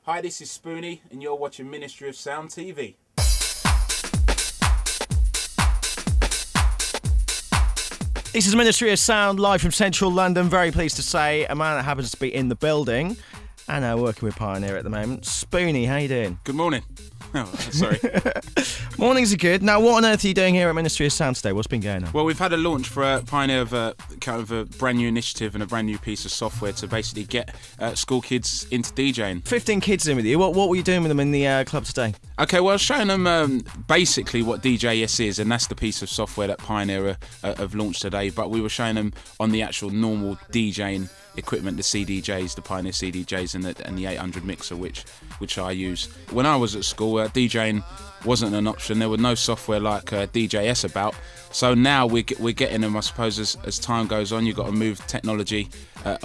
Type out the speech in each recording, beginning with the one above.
Hi, this is Spoony, and you're watching Ministry of Sound TV. This is Ministry of Sound, live from central London. Very pleased to say a man that happens to be in the building and working with Pioneer at the moment. Spoony, how you doing? Good morning. Oh, sorry. Mornings are good. Now, what on earth are you doing here at Ministry of Sound today? What's been going on? Well, we've had a launch for Pioneer of a brand new initiative and a brand new piece of software to basically get school kids into DJing. 15 kids in with you. What were you doing with them in the club today? Okay, well, I was showing them basically what DJS is, and that's the piece of software that Pioneer have launched today. But we were showing them on the actual normal DJing equipment, the CDJs, the Pioneer CDJs, and the 800 mixer, which I use. When I was at school, DJing wasn't an option. There was no software like DJS about. So now we're getting them, I suppose, as time goes on. You've got to move technology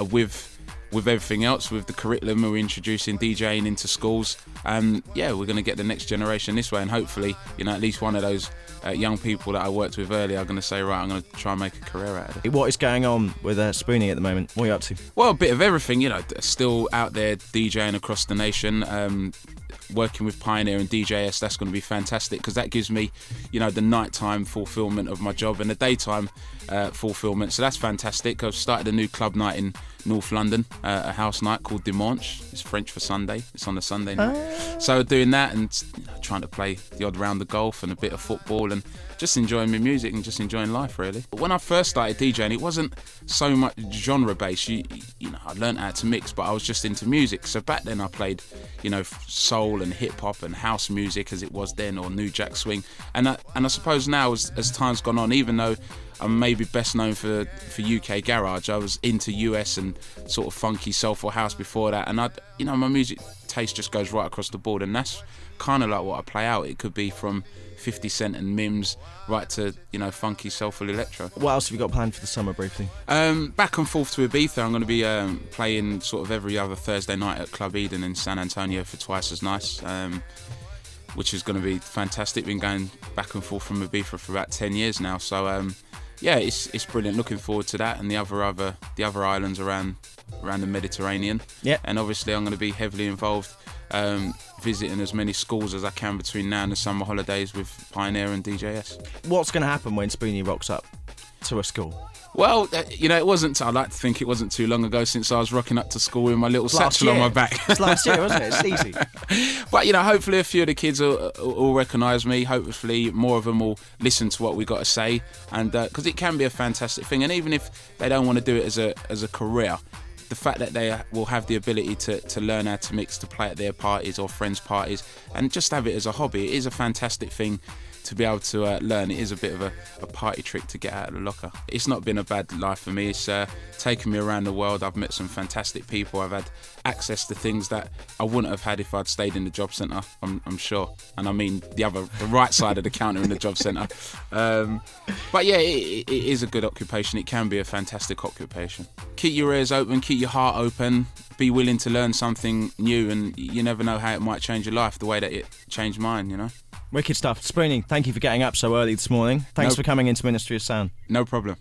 with everything else, with the curriculum. We're introducing DJing into schools, and yeah, we're going to get the next generation this way, and hopefully, at least one of those young people that I worked with earlier are going to say, right, I'm going to try and make a career out of it. What is going on with Spoony at the moment? What are you up to? Well, a bit of everything, still out there DJing across the nation, working with Pioneer and DJS. That's going to be fantastic, because that gives me, the nighttime fulfillment of my job and the daytime fulfillment. So that's fantastic. I've started a new club night in North London, a house night called Dimanche. It's French for Sunday. It's on a Sunday night. So doing that and trying to play the odd round of golf and a bit of football and just enjoying my music and just enjoying life, really. But when I first started DJing, it wasn't so much genre based. I learned how to mix, but I was just into music. So back then I played, soul and hip hop and house music as it was then, or new jack swing. And I suppose now, as time's gone on, even though I'm maybe best known for UK garage, I was into US and sort of funky soulful house before that, and my music taste just goes right across the board, and that's kind of like what I play out. It could be from 50 Cent and Mims right to funky soulful electro. What else have you got planned for the summer, briefly? Back and forth to Ibiza. I'm going to be playing sort of every other Thursday night at Club Eden in San Antonio for Twice as Nice, which is going to be fantastic. Been going back and forth from Ibiza for about 10 years now, so yeah, it's brilliant. Looking forward to that, and the other islands around the Mediterranean. Yeah. And obviously I'm going to be heavily involved visiting as many schools as I can between now and the summer holidays with Pioneer and DJS. What's going to happen when Spoony rocks up to a school? Well, it wasn't. I like to think it wasn't too long ago since I was rocking up to school with my little satchel on my back. It's last year, wasn't it? It's easy. But hopefully a few of the kids will recognise me. Hopefully more of them will listen to what we got to say, and because it can be a fantastic thing. And even if they don't want to do it as a career, the fact that they will have the ability to learn how to mix, to play at their parties or friends' parties, and just have it as a hobby, it is a fantastic thing to be able to learn. It is a bit of a party trick to get out of the locker. It's not been a bad life for me. It's taken me around the world. I've met some fantastic people. I've had access to things that I wouldn't have had if I'd stayed in the job centre, I'm sure. And I mean the right side of the counter in the job centre. But yeah, it is a good occupation. It can be a fantastic occupation. Keep your ears open, keep your heart open, be willing to learn something new, and you never know how it might change your life the way that it changed mine, Wicked stuff. Spoony, thank you for getting up so early this morning. Thanks for coming into Ministry of Sound. No problem.